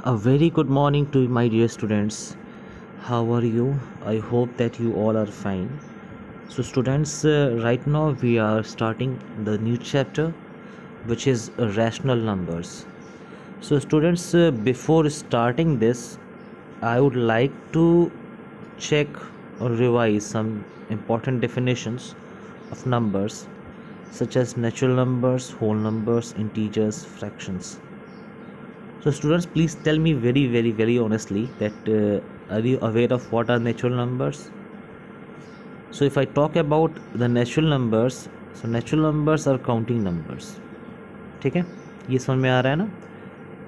A very good morning to my dear students. How are you? I hope that you all are fine. So, students, right now we are starting the new chapter, which is rational numbers. So, students, before starting this, I would like to check or revise some important definitions of numbers, such as natural numbers, whole numbers, integers, fractions. So students, please tell me very honestly that are you aware of what are natural numbers? So if I talk about the natural numbers, so natural numbers are counting numbers. ठीक है, ये समझ में आ रहा है ना?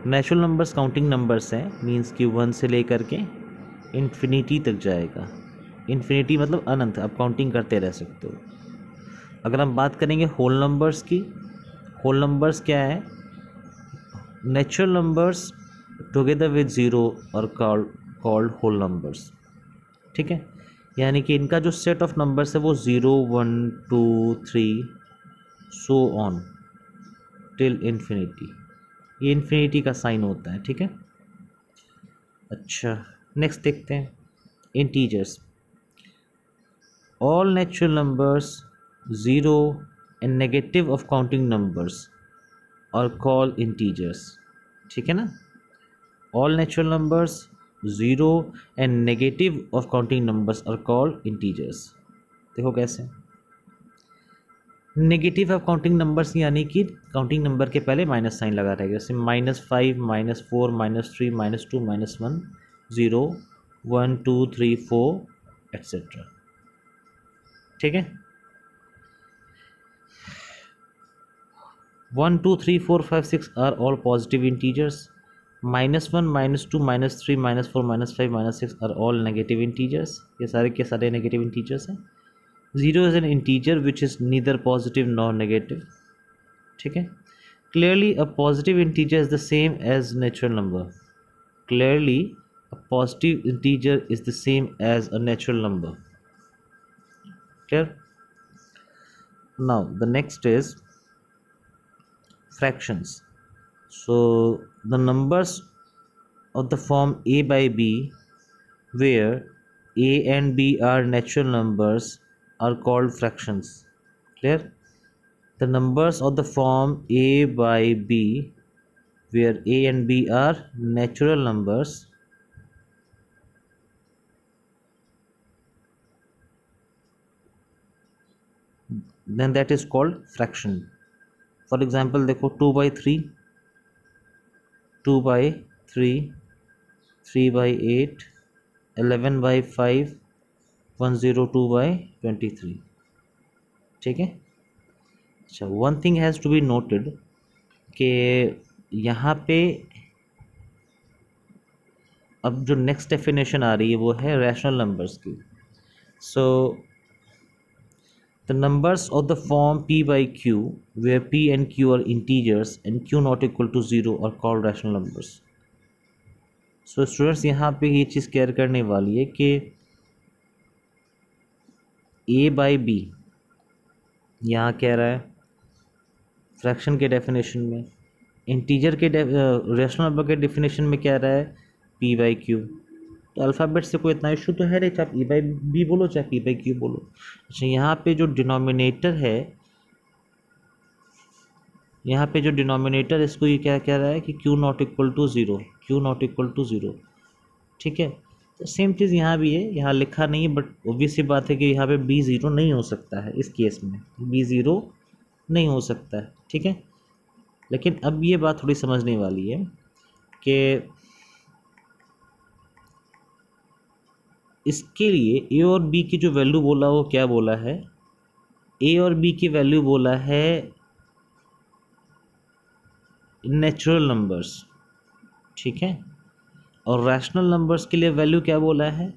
Natural numbers counting numbers हैं, means कि 1 से लेकर के इन्फिनिटी तक जाएगा. इन्फिनिटी मतलब अनंत, आप काउंटिंग करते रह सकते हो. अगर हम बात करेंगे होल नंबर्स की, होल नंबर्स क्या है? Natural numbers together with zero और कॉल्ड होल नंबर्स. ठीक है, यानी कि इनका जो सेट ऑफ नंबर्स है वो 0 1 2 3 सो ऑन टिल इन्फिनिटी. ये इन्फिनिटी का साइन होता है. ठीक है, अच्छा नेक्स्ट देखते हैं integers. All natural numbers zero and negative of counting numbers और कॉल इंटीजर्स. ठीक है ना, all natural numbers zero and negative of counting numbers are called integers. देखो कैसे, नेगेटिव ऑफ काउंटिंग नंबर्स यानी कि काउंटिंग नंबर के पहले माइनस साइन लगा रहेगा, जैसे -5 -4 -3 -2 -1 0 1 2 3 4 एट्सेट्रा. ठीक है, 1 2 3 4 5 6 are all positive integers. -1 -2 -3 -4 -5 -6 are all negative integers. ये सारे के सारे negative integers हैं. 0 is an integer which is neither positive nor negative. ठीक है, clearly a positive integer is the same as natural number. Clearly a positive integer is the same as a natural number. Clear? Now the next is fractions. So the numbers of the form a by b, where a and b are natural numbers, are called fractions. Clear? The numbers of the form a by b, where a and b are natural numbers, then that is called fraction. For example, देखो 2/3, 2/3, 3/8, 11/5, 102/23. ठीक है, अच्छा one thing has to be noted कि यहाँ पे अब जो next definition आ रही है वो है रैशनल नंबर्स की. सो the numbers of the form p by q, where p and q are integers and q not equal to 0, are called rational numbers. So students, यहाँ पे ये चीज़ क्लियर करने वाली है कि a by b यहाँ कह रहा है फ्रैक्शन के डेफिनेशन में, इंटीजर के रैशनल नंबर के डेफिनेशन में क्या रहा है p by q. तो अल्फ़ाबेट से कोई इतना इशू तो है नहीं, चाहे ई बाई बी बोलो चाहे पी बाई क्यू बोलो. अच्छा, यहाँ पे जो डिनोमिनेटर है, यहाँ पे जो डिनोमिनेटर इसको ये क्या कह रहा है कि q not equal to zero, q not equal to zero. ठीक है, तो सेम चीज़ यहाँ भी है, यहाँ लिखा नहीं है, बट ऑब्वियस सी बात है कि यहाँ पे बी ज़ीरो नहीं हो सकता है. इस केस में बी ज़ीरो नहीं हो सकता है. ठीक है, लेकिन अब ये बात थोड़ी समझने वाली है कि इसके लिए ए और बी की जो वैल्यू बोला वो क्या बोला है, ए और बी की वैल्यू बोला है नेचुरल नंबर्स. ठीक है, और रैशनल नंबर्स के लिए वैल्यू क्या बोला है,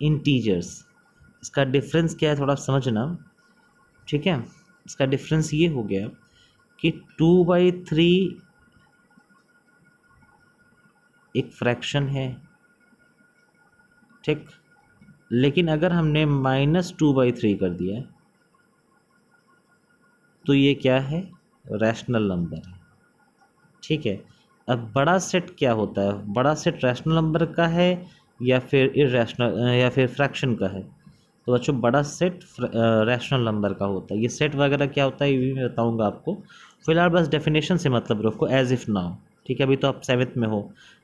इंटीजर्स. इसका डिफरेंस क्या है थोड़ा समझना. ठीक है, इसका डिफरेंस ये हो गया कि 2/3 एक फ्रैक्शन है. ठीक, लेकिन अगर हमने -2/3 कर दिया तो ये क्या है, रैशनल नंबर है. ठीक है, अब बड़ा सेट क्या होता है? बड़ा सेट रैशनल नंबर का है या फिर इरेशनल या फिर फ्रैक्शन का है? तो बच्चों बड़ा सेट रैशनल नंबर का होता है। ये सेट वगैरह क्या होता है ये भी मैं बताऊंगा आपको, फिलहाल बस डेफिनेशन से मतलब रखो एज इफ़ नाउ। ठीक है, अभी तो आप 7th में हो,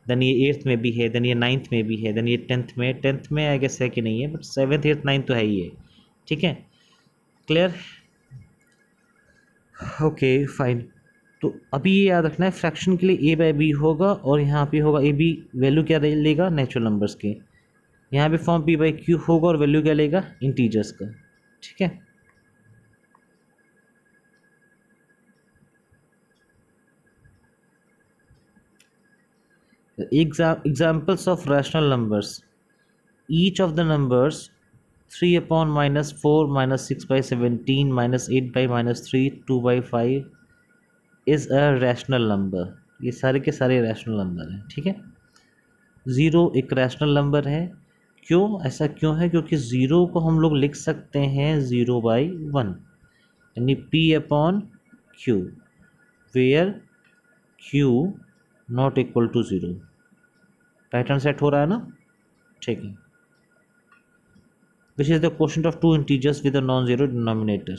देन ये 8th में भी है, देन ये 9th में भी है, देन ये 10th में आई गेस है कि नहीं है, बट 7th 8th 9th तो है ही है। ठीक है, क्लियर? Okay fine. तो अभी ये याद रखना है फ्रैक्शन के लिए ए बाई बी होगा और यहाँ पे होगा ए बी, वैल्यू क्या लेगा? नेचुरल नंबर्स की। यहाँ पे फॉर्म पी बाई क्यू होगा और वैल्यू क्या लेगा? इंटीजर्स का। ठीक है, examples of rational numbers. Each of the numbers 3 upon minus 4 minus 6 by 17 minus 8 by minus 3 2 by 5 is a rational number. ये सारे के सारे रैशनल नंबर हैं। ठीक है, ज़ीरो एक रैशनल नंबर है। क्यों ऐसा क्यों है? क्योंकि ज़ीरो को हम लोग लिख सकते हैं 0/1, यानी p upon q, where q not equal to 0। Pattern set हो रहा है ना? ठीक है, which is the quotient of two integers with a non zero denominator.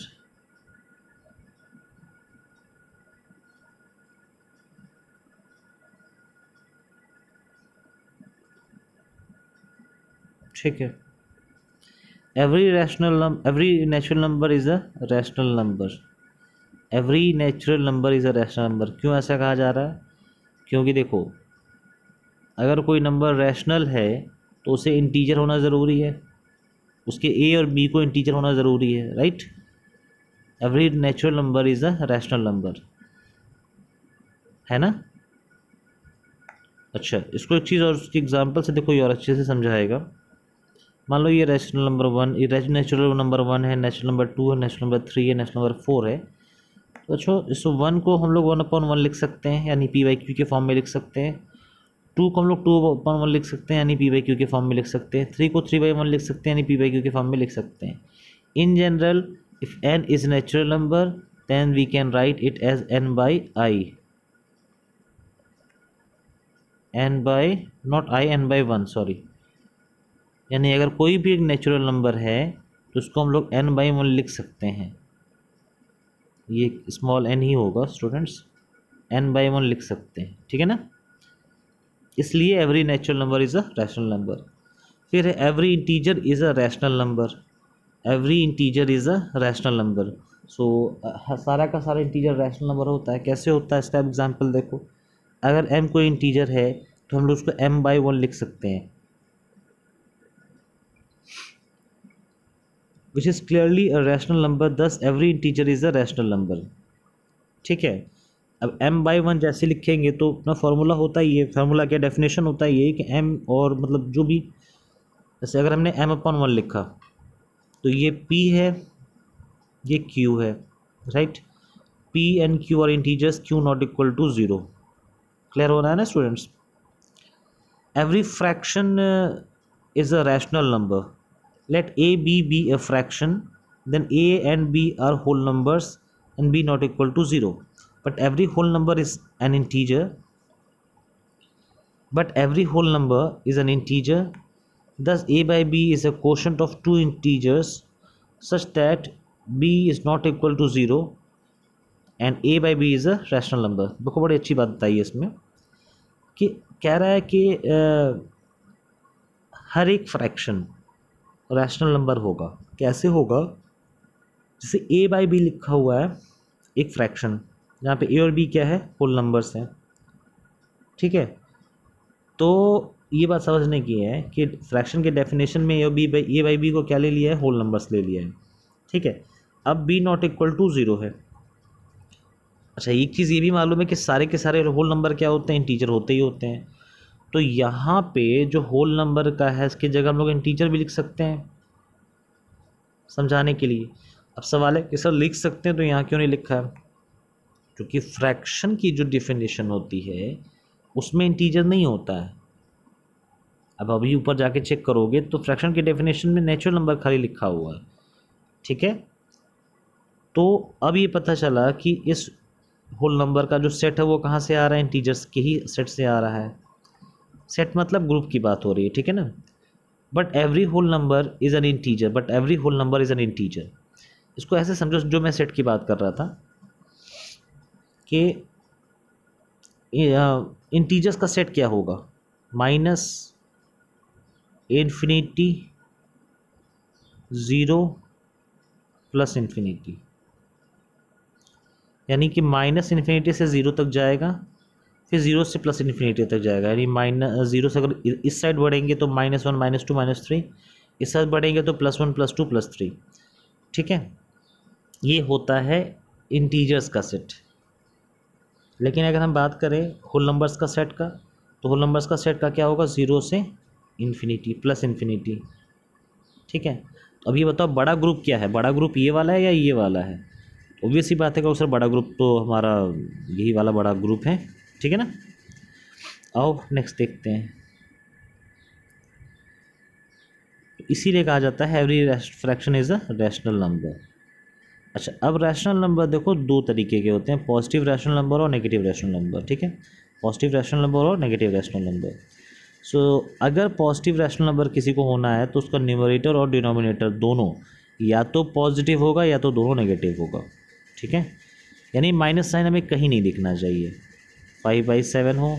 ठीक है, every natural number is a rational number. Every natural number is a rational number. क्यों ऐसा कहा जा रहा है? क्योंकि देखो, अगर कोई नंबर रैशनल है तो उसे इंटीजर होना ज़रूरी है, उसके ए और बी को इंटीजर होना ज़रूरी है, right? Every natural number is a rational number, है ना? अच्छा, इसको एक चीज़ और उसकी एग्जांपल से देखो, ये और अच्छे से समझाएगा। मान लो ये रैशनल नंबर 1, ये नेचुरल नंबर 1 है, नेचुरल नंबर 2 है, नेचुरल नंबर 3 है, नेचुरल नंबर 4 है। तो अच्छा, इस 1 को हम लोग 1/1 लिख सकते हैं, यानी पी बाई क्यू के फॉर्म में लिख सकते हैं। 2 को हम लोग 2/1 लिख सकते हैं, यानी पी बाई क्यू के फॉर्म में लिख सकते हैं। 3 को 3/1 लिख सकते हैं, यानी पी बाई क्यू के फॉर्म में लिख सकते हैं। In general, if n is natural number then we can write it as n by I, n by not I, n by 1 sorry. यानी अगर कोई भी एक नेचुरल नंबर है तो उसको हम लोग n/1 लिख सकते हैं। ये स्मॉल n ही होगा स्टूडेंट्स, n/1 लिख सकते हैं। ठीक है ना? इसलिए every natural number is a rational number. फिर है every integer is a rational number. Every integer is a rational number. So सारा का सारा इंटीजर रैशनल नंबर होता है। कैसे होता है इसका एग्जाम्पल देखो, अगर m कोई इंटीजर है तो हम लोग उसको m/1 लिख सकते हैं, which is clearly a rational number, thus every integer is a rational number. ठीक है, अब m/1 जैसे लिखेंगे तो अपना फार्मूला होता ही है। फार्मूला क्या डेफिनेशन होता है ये कि m और मतलब जो भी, जैसे अगर हमने m/1 लिखा तो ये p है, ये q है, right? p and q are integers, q not equal to 0। Clear हो रहा है ना students? Every fraction is a rational number. Let a be a fraction, then a and b are whole numbers and b not equal to 0. But every whole number is an integer. Thus a by b is a quotient of two integers such that b is not equal to 0 and a by b is a rational number. देखो बड़ी अच्छी बात बताई है इसमें कि कह रहा है कि हर एक फ्रैक्शन रैशनल नंबर होगा। कैसे होगा? जैसे ए बाई बी लिखा हुआ है एक फ्रैक्शन, जहाँ पे ए और बी क्या है? होल नंबर्स हैं। ठीक है, तो ये बात समझने की है कि फ्रैक्शन के डेफिनेशन में ए बाई बी को क्या ले लिया है? होल नंबर्स ले लिया है। ठीक है, अब बी नॉट इक्वल टू 0 है। अच्छा, एक चीज़ ये भी मालूम है कि सारे के सारे होल नंबर क्या होते हैं? इंटीजर होते ही होते हैं। तो यहाँ पे जो होल नंबर का है इसकी जगह हम लोग इंटीजर भी लिख सकते हैं समझाने के लिए। अब सवाल है कि सर लिख सकते हैं तो यहाँ क्यों नहीं लिखा है? क्योंकि फ्रैक्शन की जो डिफिनेशन होती है उसमें इंटीजर नहीं होता है। अब अभी ऊपर जाके चेक करोगे तो फ्रैक्शन की डेफिनेशन में नेचुरल नंबर खाली लिखा हुआ है। ठीक है, तो अब ये पता चला कि इस होल नंबर का जो सेट है वो कहाँ से आ रहा है, इंटीजर्स के ही सेट से आ रहा है। सेट मतलब ग्रुप की बात हो रही है, ठीक है ना। But every whole number is an integer, but every whole number is an integer. इसको ऐसे समझो, जो मैं सेट की बात कर रहा था कि इंटीजर्स का सेट क्या होगा, minus infinity, zero, plus infinity. यानी कि माइनस इन्फिनिटी से ज़ीरो तक जाएगा, फिर ज़ीरो से प्लस इन्फिनिटी तक जाएगा। यानी माइनस ज़ीरो से अगर इस साइड बढ़ेंगे तो -1 -2 -3, इस साइड बढ़ेंगे तो +1 +2 +3। ठीक है, ये होता है इंटीजर्स का सेट। लेकिन अगर हम बात करें होल नंबर्स का सेट का, तो होल नंबर्स का सेट का क्या होगा, ज़ीरो से इन्फिनिटी प्लस इन्फिनिटी। ठीक है, तो अब ये बताओ बड़ा ग्रुप क्या है, बड़ा ग्रुप ये वाला है या ये वाला है। ऑब्वियस ही बात है कि सर बड़ा ग्रुप तो हमारा यही वाला बड़ा ग्रुप है। ठीक है ना। आओ नेक्स्ट देखते हैं। इसीलिए कहा जाता है every fraction is a rational number. अच्छा, अब रैशनल नंबर देखो दो तरीके के होते हैं, पॉजिटिव रैशनल नंबर और नेगेटिव रैशनल नंबर। ठीक है, पॉजिटिव रैशनल नंबर और नेगेटिव रैशनल नंबर। सो अगर पॉजिटिव रैशनल नंबर किसी को होना है तो उसका न्यूमरेटर और डिनोमिनेटर दोनों या तो पॉजिटिव होगा या तो दोनों नेगेटिव होगा। ठीक है, यानी माइनस साइन हमें कहीं नहीं दिखना चाहिए। 5/7 हो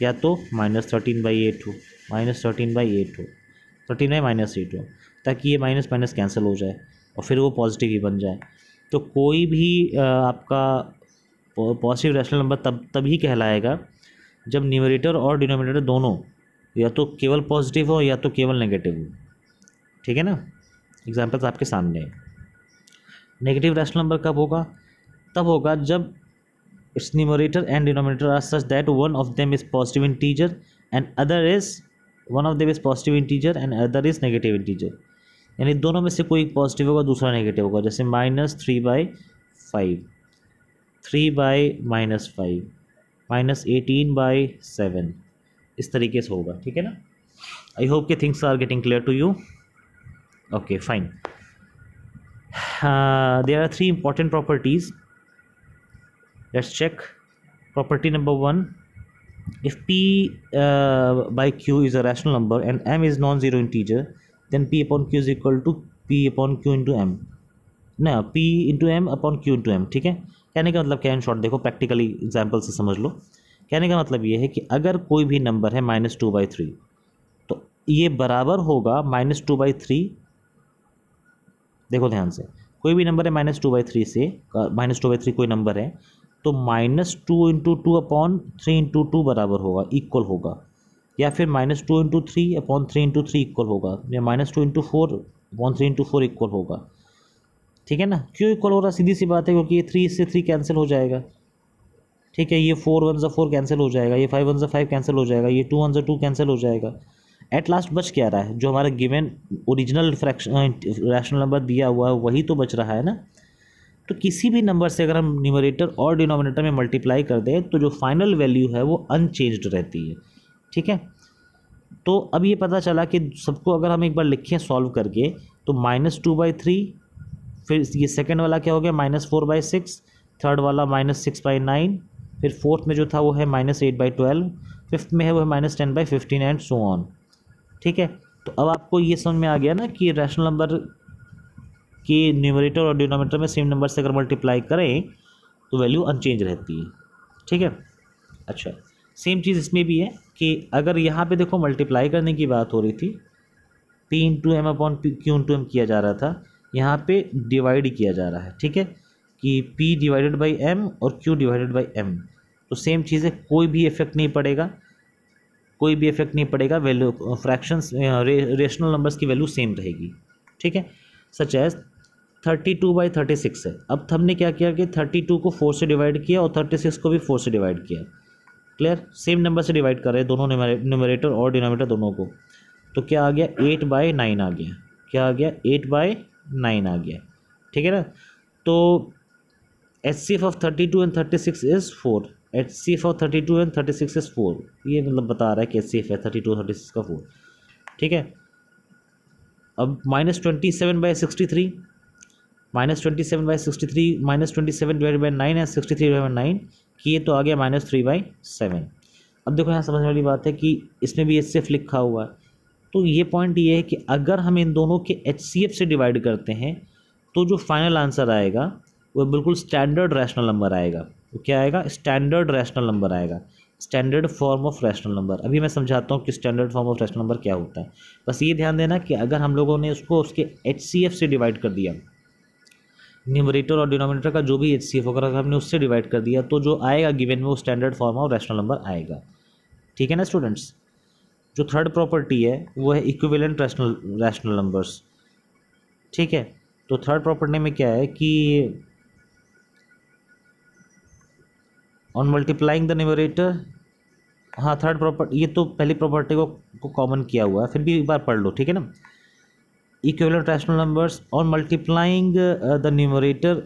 या तो -13/8 हो, -13/8 हो, 13/-8 हो, ताकि ये माइनस माइनस कैंसिल हो जाए और फिर वो पॉजिटिव ही बन जाए। तो कोई भी आपका पॉजिटिव रैशनल नंबर तभी कहलाएगा जब न्यूमरेटर और डिनोमिनेटर दोनों या तो केवल पॉजिटिव हो या तो केवल नेगेटिव हो। ठीक है ना, एग्जाम्पल्स आपके सामने है। नेगेटिव रैशनल नंबर कब होगा, तब होगा जब its numerator and denominator are such that one of them is positive integer and one of them is positive integer and other is negative integer। यानी दोनों में से कोई एक पॉजिटिव होगा दूसरा नेगेटिव होगा। जैसे -3/5, 3/-5, -18/7, इस तरीके से होगा। ठीक है ना। आई होप के things are getting clear to you. Okay fine. There are 3 important properties. Let's check. Property number 1, if p by q is a rational number and m is non-zero integer, then p upon q is equal to p upon q into m, ना p into m upon q into m। ठीक है, कहने का मतलब क्या है, in short देखो practically example से समझ लो। कहने का मतलब ये है कि अगर कोई भी नंबर है -2/3 तो ये बराबर होगा -2/3। देखो ध्यान से, कोई भी नंबर है -2/3 से, -2/3 कोई नंबर है तो -2 × 2 अपॉन 3 × 2 बराबर होगा, इक्वल होगा। या फिर -2 × 3 अपॉन 3 × 3 इक्वल होगा, या -2 × 4 अपॉन 3 × 4 इक्वल होगा। ठीक है ना। क्यों इक्वल हो रहा, सीधी सी बात है, क्योंकि ये 3 से 3 कैंसिल हो जाएगा। ठीक है, ये 4 1 4 कैंसिल हो जाएगा, ये 5 1 5 कैंसिल हो जाएगा, ये 2 1 2 कैंसिल हो जाएगा। एट लास्ट बच क्या रहा है, जो हमारा given original fraction rational number दिया हुआ है वही तो बच रहा है ना। तो किसी भी नंबर से अगर हम न्यूमरेटर और डिनोमिनेटर में मल्टीप्लाई कर दें तो जो फाइनल वैल्यू है वो अनचेंज्ड रहती है। ठीक है, तो अब ये पता चला कि सबको अगर हम एक बार लिखें सॉल्व करके तो -2/3, फिर ये सेकंड वाला क्या हो गया -4/6, थर्ड वाला -6/9, फिर फोर्थ में जो था वो है -8/12, फिफ्थ में है वो है -10/15 एंड सो ऑन। ठीक है, तो अब आपको ये समझ में आ गया ना कि रैशनल नंबर कि न्यूमरेटर और डिनोमिनेटर में सेम नंबर से अगर मल्टीप्लाई करें तो वैल्यू अनचेंज रहती है। ठीक है। अच्छा, सेम चीज़ इसमें भी है कि अगर यहाँ पे देखो मल्टीप्लाई करने की बात हो रही थी, p × m upon q × m किया जा रहा था, यहाँ पे डिवाइड किया जा रहा है। ठीक है, कि p डिवाइडेड बाई m और q डिवाइडेड बाई m, तो सेम चीज़ है, कोई भी इफेक्ट नहीं पड़ेगा, कोई भी इफेक्ट नहीं पड़ेगा, वैल्यू फ्रैक्शंस रेशनल नंबर्स की वैल्यू सेम रहेगी। ठीक है, सच एज 32/36 है। अब हमने क्या किया कि 32 को 4 से डिवाइड किया और 36 को भी 4 से डिवाइड किया। क्लियर, सेम नंबर से डिवाइड कर रहे हैं दोनों, न्यूमरेटर और डिनोमिनेटर दोनों को। तो क्या आ गया 8/9 आ गया, क्या आ गया 8/9 आ गया। ठीक है ना। तो HCF of 32 and 36 is 4, HCF of 32 and 36 is 4, ये मतलब बता रहा है कि HCF है 32 36 का 4। ठीक है, अब -27/63, -27/63 -27 डिवाइड बाई 9 है, 63 डिवाइड बाई 9 किए तो आ गया -3/7। अब देखो यहाँ समझने वाली बात है कि इसमें भी HCF लिखा हुआ है, तो ये पॉइंट ये है कि अगर हम इन दोनों के HCF से डिवाइड करते हैं तो जो फाइनल आंसर आएगा वो बिल्कुल स्टैंडर्ड रैशनल नंबर आएगा। वो क्या आएगा? स्टैंडर्ड रैशनल नंबर आएगा, standard form of rational number. अभी मैं समझाता हूँ कि standard form of rational number क्या होता है। बस ये ध्यान देना कि अगर हम लोगों ने उसको उसके HCF से डिवाइड कर दिया, न्यूमरेटर और डिनोमिनेटर का जो भी HCF होगा अगर हमने उससे डिवाइड कर दिया तो जो आएगा गिवन में वो standard form of rational number आएगा। ठीक है ना स्टूडेंट्स? जो थर्ड प्रॉपर्टी है वो है इक्विवेलेंट रैशनल नंबर्स। ठीक है, तो थर्ड प्रॉपर्टी में क्या है कि ऑन मल्टीप्लाइंग द न्यूमरेटर, हाँ थर्ड प्रॉपर्टी, ये तो पहली प्रॉपर्टी को कॉमन किया हुआ है, फिर भी एक बार पढ़ लो। ठीक है ना? Equivalent rational numbers on multiplying the numerator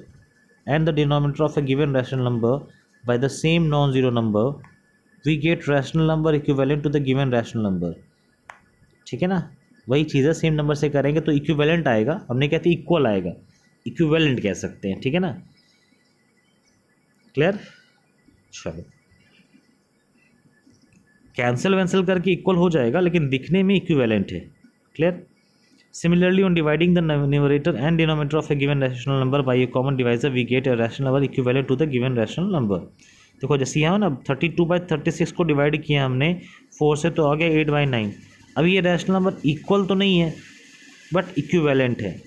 and the denominator of a given rational number by the same non zero number we get rational number equivalent to the given rational number. ठीक है ना? वही चीज़ है, same number से करेंगे तो equivalent आएगा, हमने कहते इक्वल आएगा, इक्विवेलेंट कह सकते हैं। ठीक है ना? क्लियर? चलो, कैंसिल वैंसिल करके इक्वल हो जाएगा लेकिन दिखने में इक्विवेलेंट है। Clear? Similarly on dividing the numerator and denominator of a given rational number by a common divisor we get a rational number equivalent to the given rational number. देखो जैसे यहाँ ना 32/36 को डिवाइड किया हमने 4 से तो आ गया 8/9। अभी ये रैशनल नंबर इक्वल तो नहीं है बट इक्विवेलेंट है।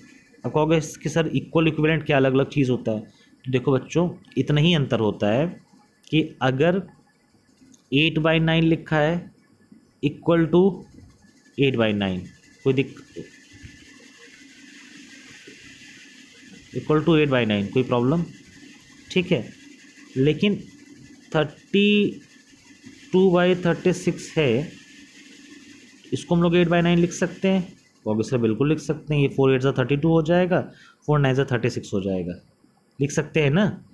अब कहोगे इसके सर इक्वल इक्विवेलेंट क्या अलग अलग चीज़ होता है? तो देखो बच्चों, इतना ही अंतर होता है कि अगर 8/9 लिखा है इक्वल टू 8/9 कोई इक्वल टू 8/9 कोई प्रॉब्लम? ठीक है, लेकिन 32/36 है, इसको हम लोग 8/9 लिख सकते हैं? ऑब्वियसली बिल्कुल लिख सकते हैं। ये 4 8 32 हो जाएगा, 4 9 36 हो जाएगा, लिख सकते हैं ना?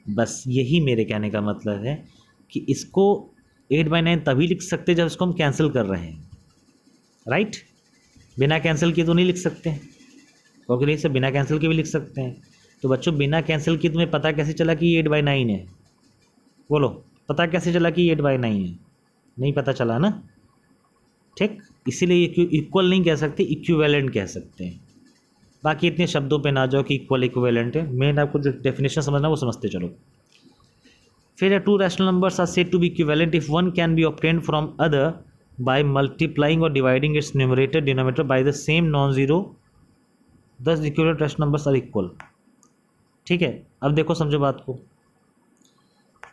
बस यही मेरे कहने का मतलब है कि इसको 8/9 तभी लिख सकते जब इसको हम कैंसिल कर रहे हैं, राइट? बिना कैंसिल किए तो नहीं लिख सकते, क्योंकि नहीं, सब बिना कैंसिल के भी लिख सकते हैं। तो बच्चों बिना कैंसिल किए तुम्हें पता कैसे चला कि ये 8/9 है? बोलो, पता कैसे चला कि ये 8/9 है? नहीं पता चला ना? ठीक, इसीलिए इक्वल नहीं कह सकते, इक्विवेलेंट कह सकते हैं। बाकी इतने शब्दों पे ना जाओ कि इक्वल इक्विवेलेंट है, मेन आपको जो डेफिनेशन समझना वो समझते चलो। फिर two rational numbers are said to be equivalent if one can be obtained from other by multiplying और dividing its numerator denominator by the same non zero, thus equivalent rational numbers are equal. ठीक है, अब देखो समझो बात को।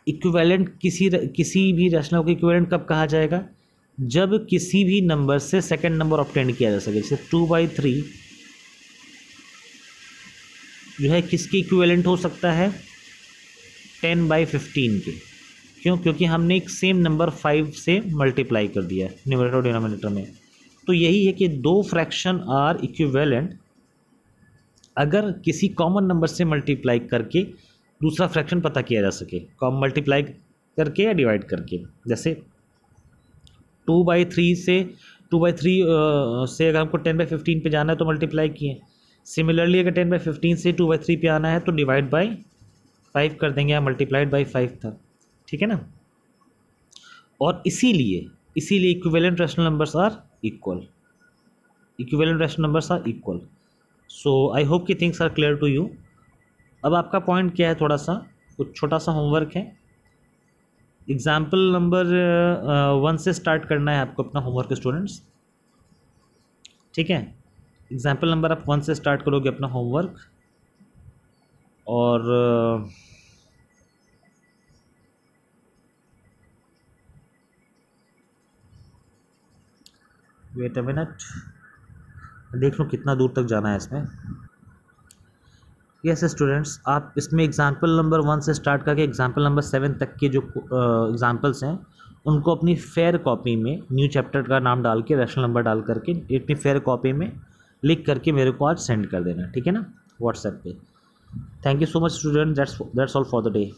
Equivalent किसी भी रैशनल को इक्विवेलेंट कब कहा जाएगा? जब किसी भी नंबर से सेकंड नंबर ऑब्टेन किया जा सके। जैसे 2/3 जो है किसके इक्विवेलेंट हो सकता है? 10/15 के। क्यों? क्योंकि हमने एक सेम नंबर 5 से मल्टीप्लाई कर दिया है न्यूमरेटर और डिनोमिनेटर में। तो यही है कि दो फ्रैक्शन आर इक्विवेलेंट अगर किसी कॉमन नंबर से मल्टीप्लाई करके दूसरा फ्रैक्शन पता किया जा सके, कॉमन मल्टीप्लाई करके या डिवाइड करके। जैसे 2/3 से 2/3 से अगर हमको 10/15 पे जाना है तो मल्टीप्लाई किए। सिमिलरली अगर 10/15 से 2/3 पे आना है तो डिवाइड बाई 5 कर देंगे या मल्टीप्लाइड बाई 5 था। ठीक है ना? और इसीलिए equivalent rational numbers are equal, equivalent rational numbers are equal. So I hope कि things are clear to you. अब आपका पॉइंट क्या है? थोड़ा सा कुछ छोटा सा होमवर्क है। एग्जाम्पल नंबर 1 से स्टार्ट करना है आपको अपना होमवर्क स्टूडेंट्स। ठीक है, एग्जाम्पल नंबर आप 1 से स्टार्ट करोगे अपना होमवर्क। और वेट अ मिनट, देख लो कितना दूर तक जाना है इसमें। यस स्टूडेंट्स, आप इसमें एग्जाम्पल नंबर 1 से स्टार्ट करके एग्जाम्पल नंबर 7 तक के जो एग्जाम्पल्स हैं उनको अपनी फेयर कॉपी में न्यू चैप्टर का नाम डाल के रैशनल नंबर डाल करके अपनी फेयर कॉपी में लिख करके मेरे को आज सेंड कर देना। ठीक है ना? व्हाट्सएप पे। Thank you so much student, that's all for the day.